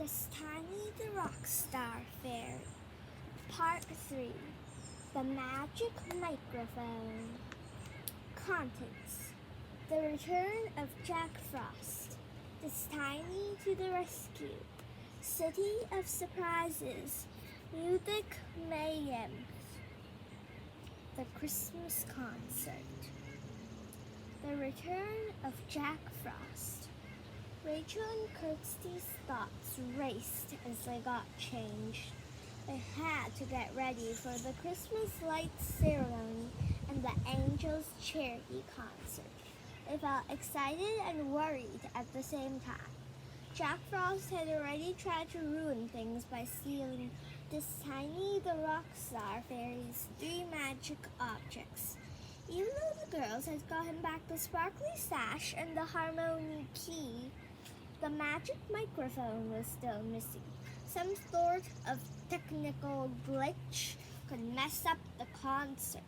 Tiny the Rockstar Fairy. Part 3. The Magic Microphone. Contents. The Return of Jack Frost. Tiny to the Rescue. City of Surprises. Music Mayhem. The Christmas Concert. The Return of Jack Frost. Rachel and Kirsty's thoughts raced as they got changed. They had to get ready for the Christmas lights ceremony and the Angels charity concert. They felt excited and worried at the same time. Jack Frost had already tried to ruin things by stealing Tiny the Rockstar Fairy's 3 magic objects. Even though the girls had gotten back the sparkly sash and the harmony key, the magic microphone was still missing. Some sort of technical glitch could mess up the concert.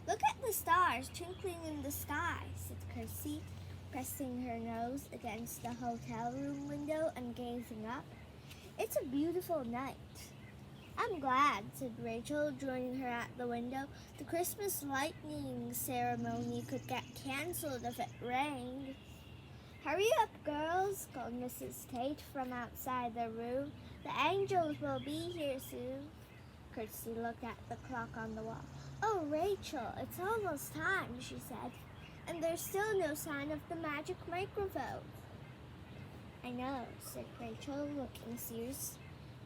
"Look at the stars twinkling in the sky," said Kirsty, pressing her nose against the hotel room window and gazing up. "It's a beautiful night." "I'm glad," said Rachel, joining her at the window. "The Christmas lighting ceremony could get canceled if it rained." "Hurry up, girls," called Mrs. Tate from outside the room. "The Angels will be here soon." Kirsty looked at the clock on the wall. "Oh, Rachel, it's almost time," she said. "And there's still no sign of the magic microphone." "I know," said Rachel, looking serious.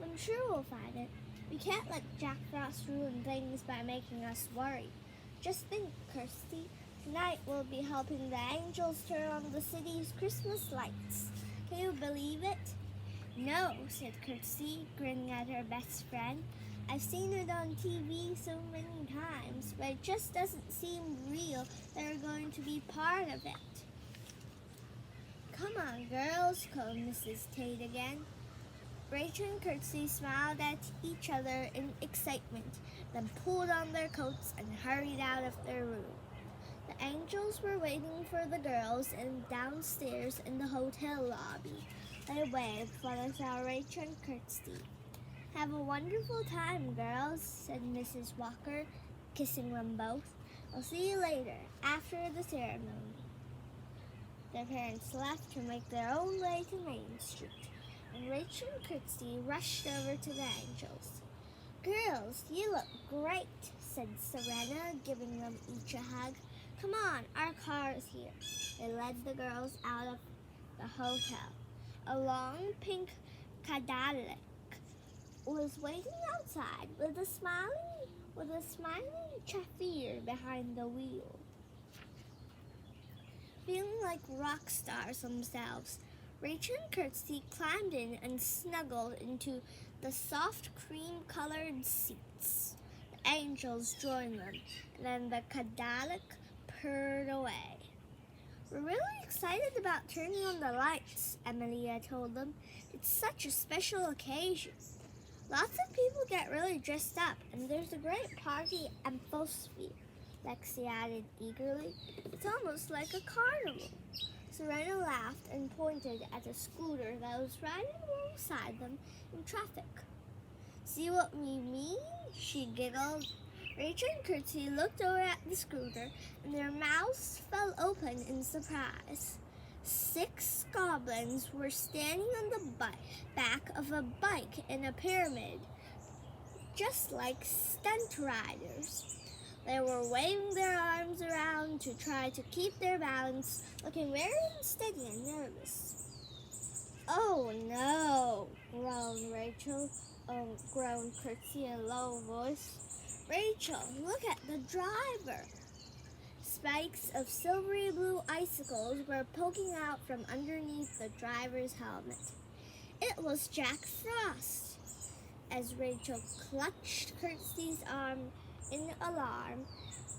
"I'm sure we'll find it. We can't let Jack Frost ruin things by making us worry. Just think, Kirsty. Tonight we'll be helping the Angels turn on the city's Christmas lights. Can you believe it?" "No," said Kirsty, grinning at her best friend. "I've seen it on TV so many times, but it just doesn't seem real that we're going to be part of it." "Come on, girls," called Mrs. Tate again. Rachel and Kirsty smiled at each other in excitement, then pulled on their coats and hurried out of their room. The Angels were waiting for the girls downstairs in the hotel lobby. They waved while they saw Rachel and Kirsty. "Have a wonderful time, girls," said Mrs. Walker, kissing them both. "I'll see you later, after the ceremony." Their parents left to make their own way to Main Street, and Rachel and Kirsty rushed over to the Angels. "Girls, you look great," said Serena, giving them each a hug. "Come on, our car is here." They led the girls out of the hotel. A long pink Cadillac was waiting outside with a smiling chauffeur behind the wheel. Feeling like rock stars themselves, Rachel and Kirsty climbed in and snuggled into the soft cream-colored seats. The Angels joined them, and then the Cadillac purred away. "We're really excited about turning on the lights," Emilia told them. "It's such a special occasion. Lots of people get really dressed up, and there's a great party atmosphere," Lexi added eagerly. "It's almost like a carnival." Serena laughed and pointed at a scooter that was riding alongside them in traffic. "See what we mean?" she giggled. Rachel and Kirsty looked over at the scooter, and their mouths fell open in surprise. 6 goblins were standing on the back of a bike in a pyramid, just like stunt riders. They were waving their arms around to try to keep their balance, looking very unsteady and nervous. "Oh no," groaned Kirsty in a low voice. "Rachel, look at the driver." Spikes of silvery blue icicles were poking out from underneath the driver's helmet. It was Jack Frost. As Rachel clutched Kirsty's arm in alarm,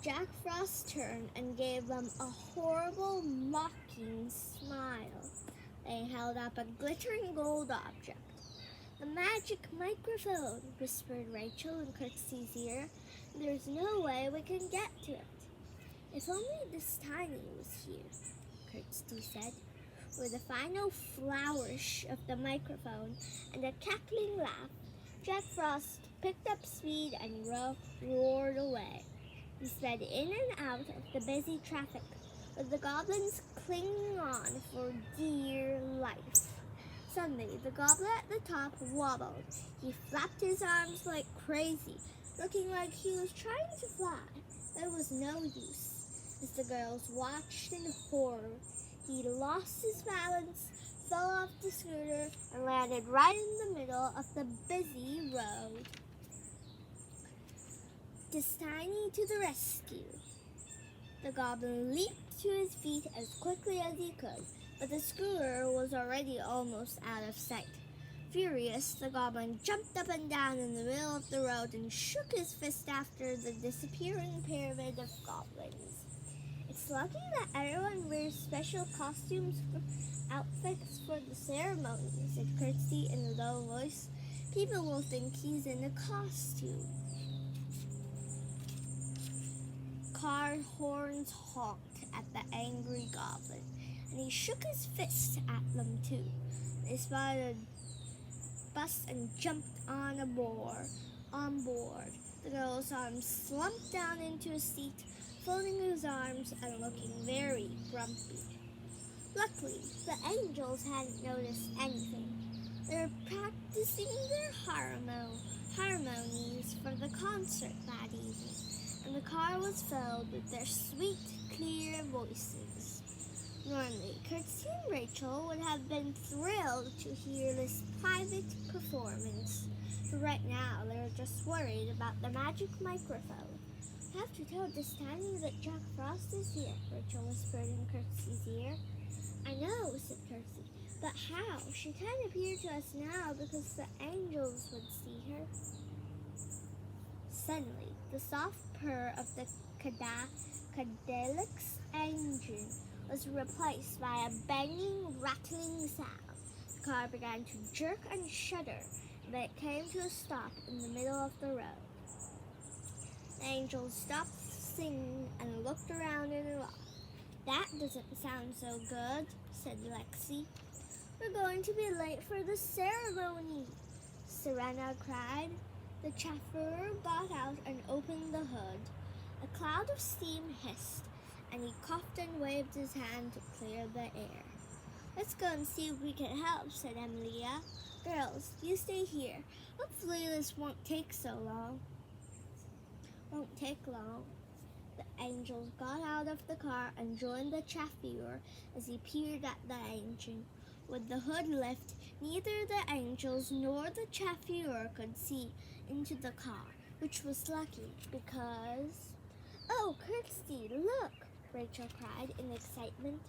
Jack Frost turned and gave them a horrible, mocking smile. They held up a glittering gold object. "The magic microphone," whispered Rachel in Kirsty's ear. "There's no way we can get to it." "If only Tiny was here," Kirsty said. With a final flourish of the microphone and a cackling laugh, Jack Frost picked up speed and roared away. He sped in and out of the busy traffic, with the goblins clinging on for dear life. Suddenly, the goblin at the top wobbled. He flapped his arms like crazy, looking like he was trying to fly. There was no use. As the girls watched in horror, he lost his balance, fell off the scooter, and landed right in the middle of the busy road. Destiny to the rescue. The goblin leaped to his feet as quickly as he could, but the scooter was already almost out of sight. Furious, the goblin jumped up and down in the middle of the road and shook his fist after the disappearing pyramid of goblins. It's lucky that everyone wears special outfits for the ceremony, said Kirsty in a low voice. People will think he's in a costume. Car horns honked at the angry goblin, and he shook his fist at them too. They spotted a bus and jumped on board. The girl saw him slump down into a seat, folding his arms and looking very grumpy. Luckily, the angels hadn't noticed anything. They were practicing their harmonies for the concert that evening, and the car was filled with their sweet, clear voices. Normally, Kirsty and Rachel would have been thrilled to hear this private performance, but right now they were just worried about the magic microphone. I have to tell Destiny that Jack Frost is here, Rachel whispered in Kirsty's ear. I know, said Kirsty, but how? She can't appear to us now because the angels would see her. Suddenly, the soft purr of the Cadillacs engine was replaced by a banging, rattling sound. The car began to jerk and shudder, but it came to a stop in the middle of the road. The angels stopped singing and looked around in awe. That doesn't sound so good, said Lexi. We're going to be late for the ceremony, Serena cried. The chauffeur got out and opened the hood. A cloud of steam hissed, and he coughed and waved his hand to clear the air. Let's go and see if we can help, said Emilia. Girls, you stay here. Hopefully this won't take long. The angels got out of the car and joined the chauffeur as he peered at the engine. With the hood lift, neither the angels nor the chauffeur could see into the car, which was lucky because... Oh, Kirsty, look! Rachel cried in excitement.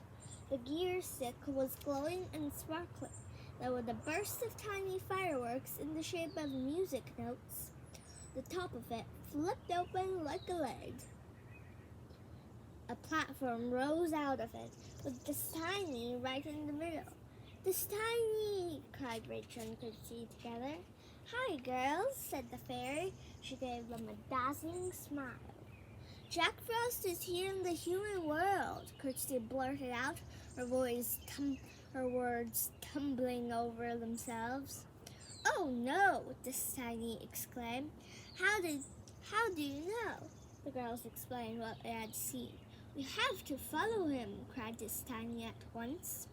The gear stick was glowing and sparkling. There was a burst of tiny fireworks in the shape of music notes. The top of it flipped open like a lid. A platform rose out of it, with Destiny right in the middle. Destiny! Cried Rachel and Kirsty together. Hi, girls, said the fairy. She gave them a dazzling smile. Jack Frost is here in the human world, Kirsty blurted out, her words tumbling over themselves. Oh no, Destiny exclaimed. How do you know? The girls explained what they had seen. We have to follow him, cried Destiny at once.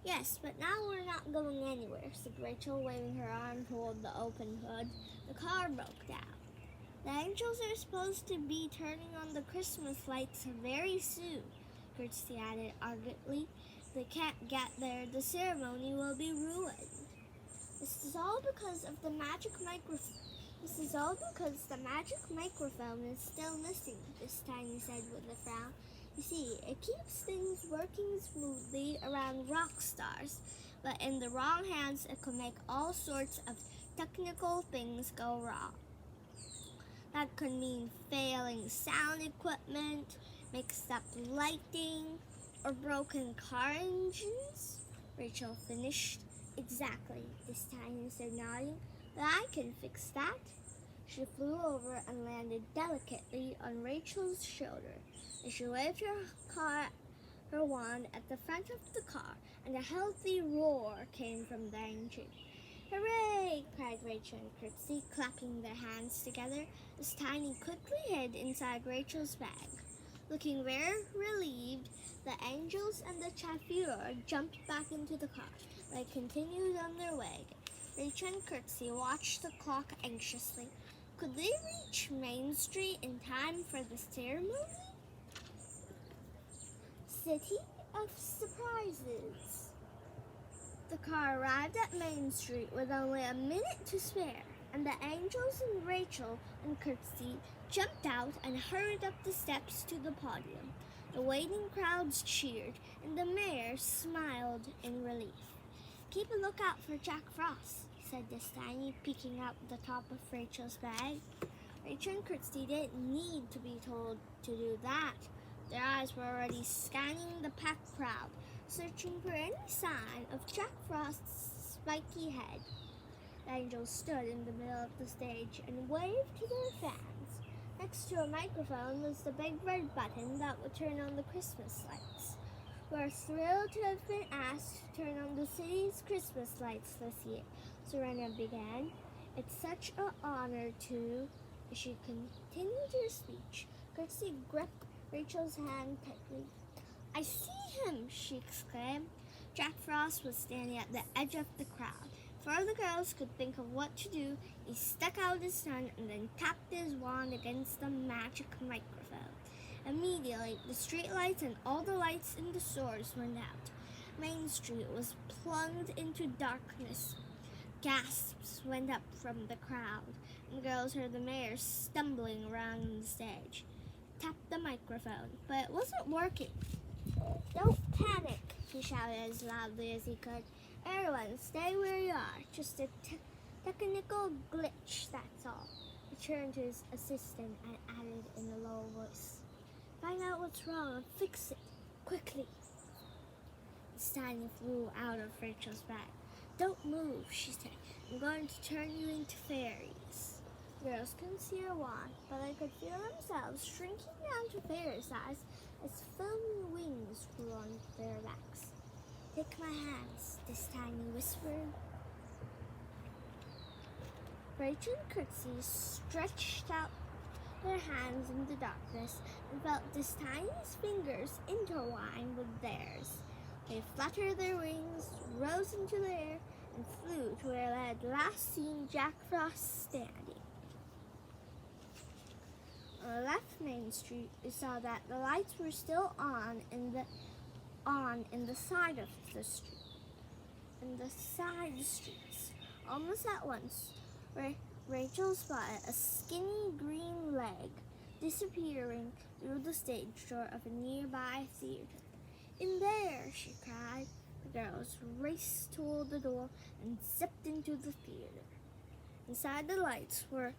Yes, but now we're not going anywhere, said Rachel, waving her arm toward the open hood. The car broke down. The angels are supposed to be turning on the Christmas lights very soon, Kirsty added ardently. If they can't get there, the ceremony will be ruined. This is all because the magic microphone is still missing, Destiny said with a frown. You see, it keeps things working smoothly around rock stars, but in the wrong hands it could make all sorts of technical things go wrong. That could mean failing sound equipment, mixed up lighting, or broken car engines, Rachel finished. Exactly, Destiny said, nodding. But I can fix that. She flew over and landed delicately on Rachel's shoulder. As she waved her car her wand at the front of the car, and a healthy roar came from the engine. "Hooray!" cried Rachel and Cripsy, clapping their hands together as Tiny quickly hid inside Rachel's bag. Looking very relieved, the angels and the chauffeur jumped back into the car. They continued on their way. Rachel and Cripsy watched the clock anxiously. Could they reach Main Street in time for the ceremony? City of Surprises. The car arrived at Main Street with only a minute to spare, and the angels and Rachel and Cripsy jumped out and hurried up the steps to the podium. The waiting crowds cheered, and the mayor smiled in relief. "Keep a lookout for Jack Frost," said Destiny, peeking out the top of Rachel's bag. Rachel and Cripsy didn't need to be told to do that. Their eyes were already scanning the packed crowd, searching for any sign of Jack Frost's spiky head. The angels stood in the middle of the stage and waved to their fans. Next to a microphone was the big red button that would turn on the Christmas lights. "We're thrilled to have been asked to turn on the city's Christmas lights this year," Serena began. "It's such an honor to..." As she continued her speech, Cripsy gripped Rachel's hand tightly. "I see him!" she exclaimed. Jack Frost was standing at the edge of the crowd. Before the girls could think of what to do, he stuck out his tongue and then tapped his wand against the magic microphone. Immediately, the street lights and all the lights in the stores went out. Main Street was plunged into darkness. Gasps went up from the crowd, and the girls heard the mayor stumbling around on the stage. Tapped the microphone, but it wasn't working. "Don't panic," he shouted as loudly as he could. "Everyone, stay where you are. Just a technical glitch, that's all." He turned to his assistant and added in a low voice, "Find out what's wrong and fix it, quickly." Tiny flew out of Rachel's bag. "Don't move," she said. "I'm going to turn you into fairies." The girls couldn't see her wand, but they could feel themselves shrinking down to fairy size as foaming wings grew on their backs. "Take my hands," this Tiny whispered. Rachel and Cripsy stretched out their hands in the darkness and felt this Tiny's fingers intertwine with theirs. They fluttered their wings, rose into the air, and flew to where they had last seen Jack Frost standing. On the left Main Street, we saw that the lights were still on in the side of the street, in the side streets. Almost at once, Rachel spotted a skinny green leg disappearing through the stage door of a nearby theater. "In there!" she cried. The girls raced toward the door and zipped into the theater. Inside the lights were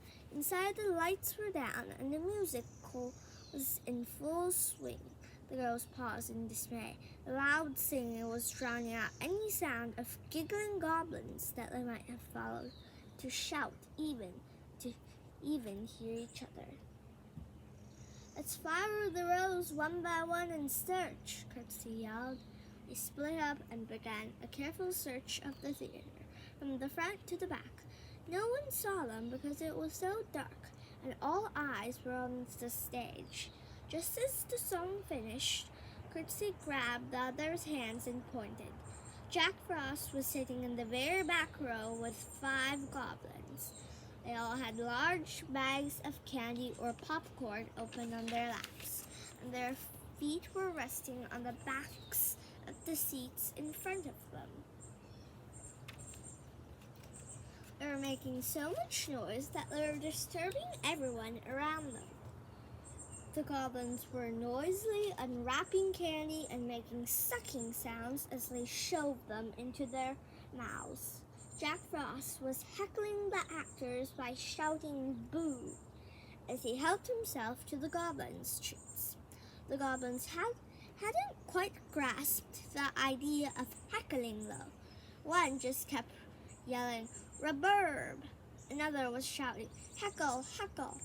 down and the musical was in full swing. The girls paused in dismay. The loud singing was drowning out any sound of giggling goblins that they might have followed to shout, to hear each other. "Let's follow the rows one by one and search," Cripsy yelled. They split up and began a careful search of the theater, from the front to the back. No one saw them because it was so dark, and all eyes were on the stage. Just as the song finished, Cripsy grabbed the other's hands and pointed. Jack Frost was sitting in the very back row with 5 goblins. They all had large bags of candy or popcorn open on their laps, and their feet were resting on the backs of the seats in front of them. They were making so much noise that they were disturbing everyone around them. The goblins were noisily unwrapping candy and making sucking sounds as they shoved them into their mouths. Jack Frost was heckling the actors by shouting "boo" as he helped himself to the goblins' treats. The goblins hadn't quite grasped the idea of heckling, though. One just kept yelling "Rhubarb!" Another was shouting "Heckle, heckle!"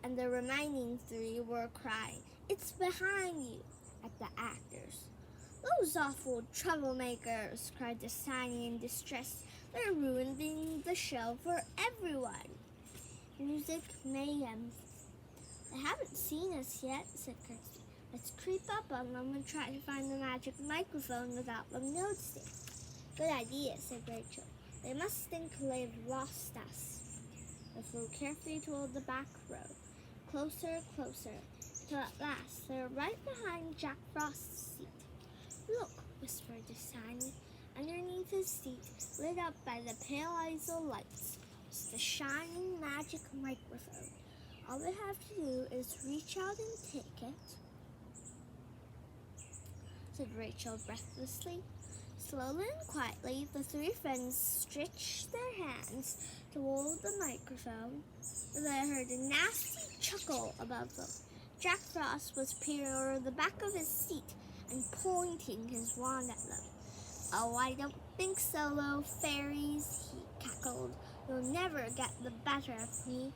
And the remaining 3 were crying, "It's behind you!" at the actors. "Those awful troublemakers!" cried the Tiny in distress. "They're ruining the show for everyone." Music mayhem. "They haven't seen us yet," said Kirsty. "Let's creep up on them and try to find the magic microphone without them noticing." "Good idea," said Rachel. "They must think they've lost us." They flew carefully toward the back row, closer, closer, till at last they were right behind Jack Frost's seat. "Look," whispered the Tiny. Underneath his seat, lit up by the pale ISO lights, was the shining magic microphone. "All we have to do is reach out and take it," said Rachel breathlessly. Slowly and quietly, the three friends stretched their hands toward the microphone. They heard a nasty chuckle above them. Jack Frost was peering over the back of his seat and pointing his wand at them. "Oh, I don't think so, little fairies," he cackled. "You'll never get the better of me."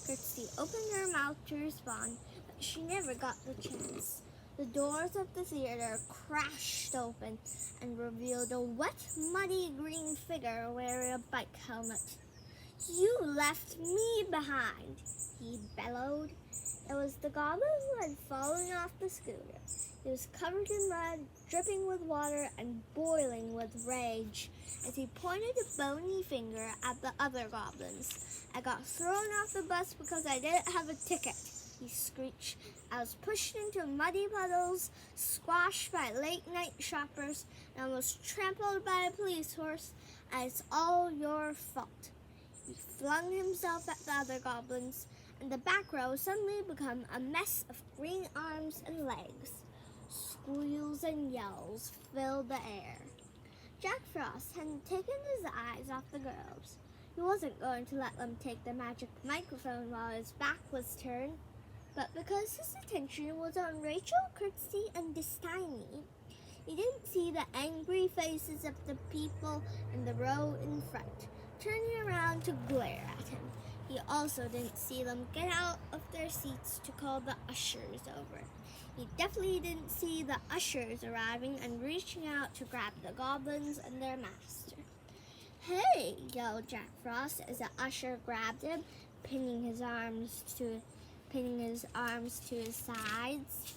Kirsty opened her mouth to respond, but she never got the chance. The doors of the theater crashed open and revealed a wet, muddy green figure wearing a bike helmet. "You left me behind," he bellowed. It was the goblin who had fallen off the scooter. He was covered in mud, dripping with water, and boiling with rage as he pointed a bony finger at the other goblins. "I got thrown off the bus because I didn't have a ticket," he screeched. "I was pushed into muddy puddles, squashed by late-night shoppers, and almost trampled by a police horse, and it's all your fault." He flung himself at the other goblins, and the back row suddenly became a mess of green arms and legs. Squeals and yells filled the air. Jack Frost hadn't taken his eyes off the girls. He wasn't going to let them take the magic microphone while his back was turned, but because his attention was on Rachel, Kirsty, and Tiny, he didn't see the angry faces of the people in the row in front, turning around to glare at him. He also didn't see them get out of their seats to call the ushers over. He definitely didn't see the ushers arriving and reaching out to grab the goblins and their master. "Hey!" yelled Jack Frost as the usher grabbed him, pinning his arms to his sides.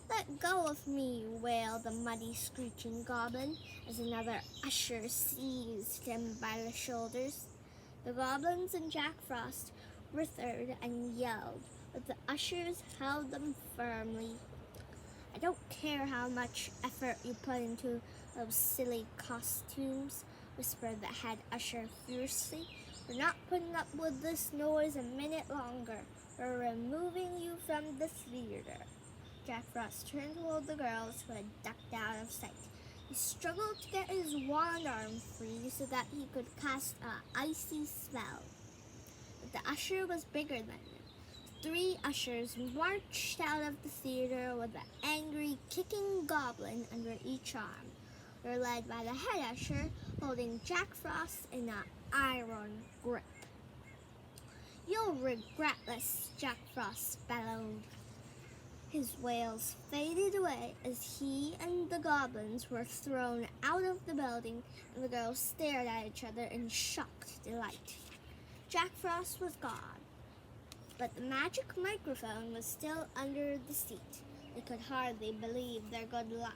"Let go of me!" wailed the muddy, screeching goblin as another usher seized him by the shoulders. The goblins and Jack Frost writhed and yelled, but the ushers held them firmly. "I don't care how much effort you put into those silly costumes," whispered the head usher fiercely. "We're not putting up with this noise a minute longer. We're removing you from the theater." Jack Frost turned toward the girls who had ducked out of sight. He struggled to get his wand arm free so that he could cast an icy spell. But the usher was bigger than him. 3 ushers marched out of the theater with an angry, kicking goblin under each arm. They were led by the head usher, holding Jack Frost in an iron grip. "You'll regret this," Jack Frost bellowed. His wails faded away as he and the goblins were thrown out of the building, and the girls stared at each other in shocked delight. Jack Frost was gone, but the magic microphone was still under the seat. They could hardly believe their good luck.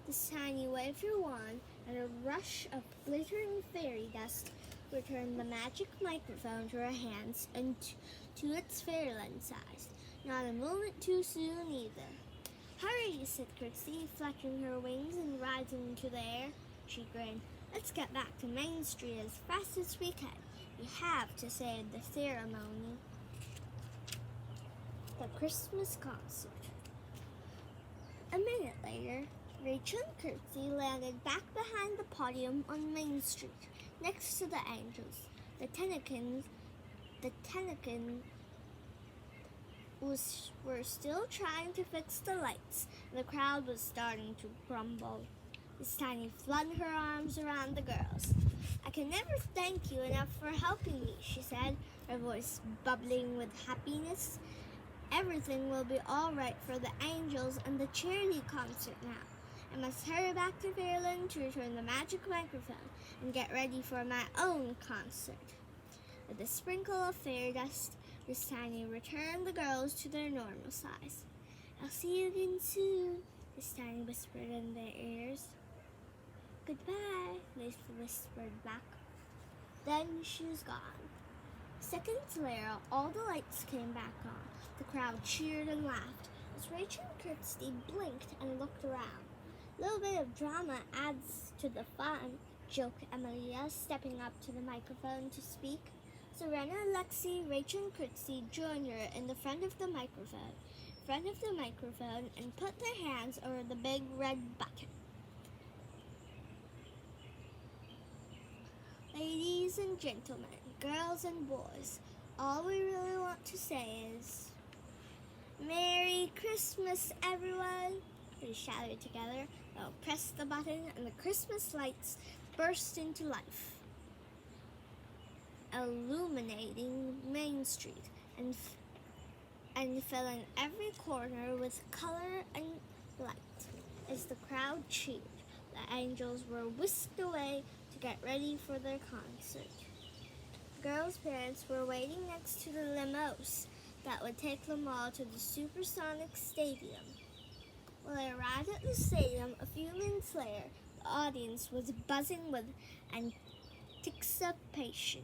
The Tiny waved her wand, and a rush of glittering fairy dust returned the magic microphone to her hands and to its fairyland size. Not a moment too soon either. "Hurry," said Kirsty, flapping her wings and rising into the air. She grinned. "Let's get back to Main Street as fast as we can. We have to save the ceremony." The Christmas concert. A minute later, Rachel and Kirsty landed back behind the podium on Main Street, next to the angels. The Tennekins were still trying to fix the lights, and the crowd was starting to grumble. Miss Tiny flung her arms around the girls. "I can never thank you enough for helping me," she said, her voice bubbling with happiness. Everything will be all right for the angels and the charity concert now. I must hurry back to Fairyland to return the magic microphone and get ready for my own concert. With a sprinkle of fairy dust, Miss Tiny returned the girls to their normal size. I'll see you again soon, Miss Tiny whispered in their ears. Goodbye, they whispered back. Then she was gone. Seconds later, all the lights came back on. The crowd cheered and laughed as Rachel and Kirsty blinked and looked around. A little bit of drama adds to the fun, joked Amelia, stepping up to the microphone to speak. Serena, Lexi, Rachel, and Kirsty joined her in the front of the microphone, and put their hands over the big red button. Ladies and gentlemen, girls and boys, all we really want to say is, Merry Christmas, everyone! They shouted together. They'll press the button and the Christmas lights burst into life, illuminating Main Street and filling every corner with color and light. As the crowd cheered, the angels were whisked away to get ready for their concert. The girls' parents were waiting next to the limos that would take them all to the Supersonic Stadium. When they arrived at the stadium a few minutes later, the audience was buzzing with anticipation.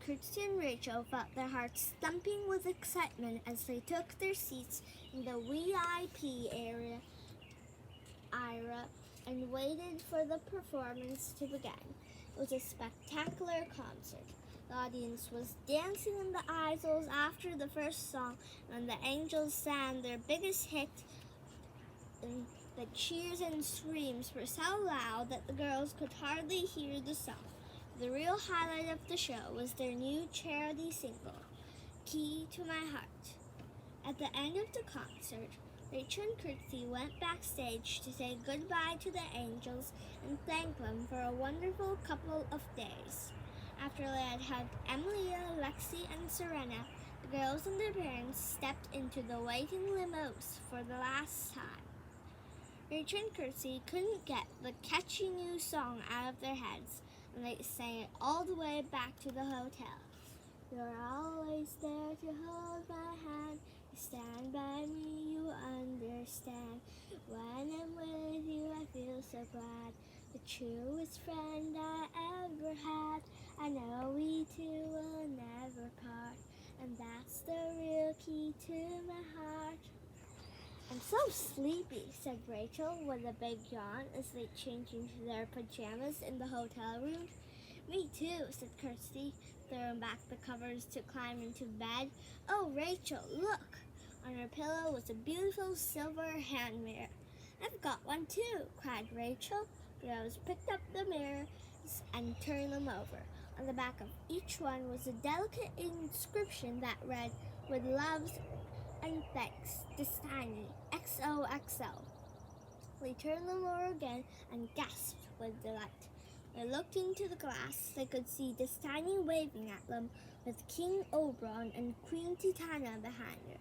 Kirsty and Rachel felt their hearts thumping with excitement as they took their seats in the VIP area and waited for the performance to begin. It was a spectacular concert. The audience was dancing in the aisles after the first song, and the angels sang their biggest hit. And the cheers and screams were so loud that the girls could hardly hear the song. The real highlight of the show was their new charity single, Key to My Heart. At the end of the concert, Rachel and Kirsty went backstage to say goodbye to the angels and thank them for a wonderful couple of days. After they had hugged Emilia, Lexi, and Serena, the girls and their parents stepped into the waiting limos for the last time. Rachel and Kirsty couldn't get the catchy new song out of their heads, and they sang it all the way back to the hotel. You're always there to hold my hand. You stand by me, you understand. When I'm with you, I feel so glad. The truest friend I ever had. I know we two will never part, and that's the real key to my heart. I'm so sleepy, said Rachel with a big yawn as they changed into their pajamas in the hotel room. Me too, said Kirsty, throwing back the covers to climb into bed. Oh, Rachel, look! On her pillow was a beautiful silver hand mirror. I've got one too, cried Rachel. Rose picked up the mirrors and turned them over. On the back of each one was a delicate inscription that read, with loves and thanks, Destiny, XOXO. They turned them over again and gasped with delight. They looked into the glass. They could see Destiny waving at them with King Oberon and Queen Titania behind her.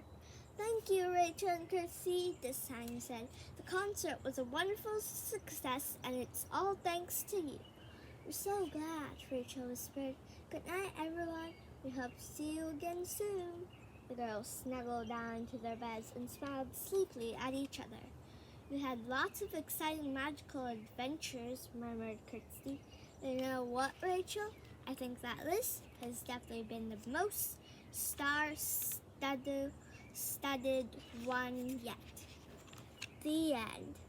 Thank you, Rachel and Kirsty, Destiny said. The concert was a wonderful success, and it's all thanks to you. We're so glad, Rachel whispered. Good night, everyone. We hope to see you again soon. The girls snuggled down into their beds and smiled sleepily at each other. We had lots of exciting magical adventures, murmured Kirsty. You know what, Rachel? I think that list has definitely been the most star-studded one yet. The end.